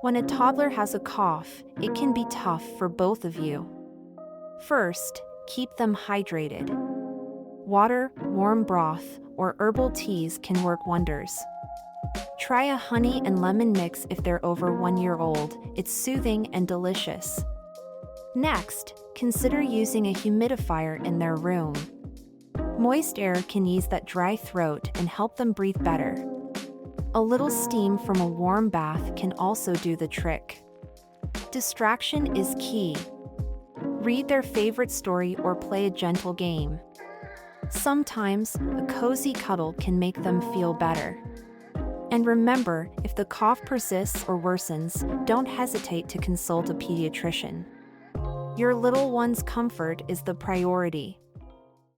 When a toddler has a cough, it can be tough for both of you. First, keep them hydrated. Water, warm broth, or herbal teas can work wonders. Try a honey and lemon mix if they're over 1 year old. It's soothing and delicious. Next, consider using a humidifier in their room. Moist air can ease that dry throat and help them breathe better. A little steam from a warm bath can also do the trick. Distraction is key. Read their favorite story or play a gentle game. Sometimes, a cozy cuddle can make them feel better. And remember, if the cough persists or worsens, don't hesitate to consult a pediatrician. Your little one's comfort is the priority.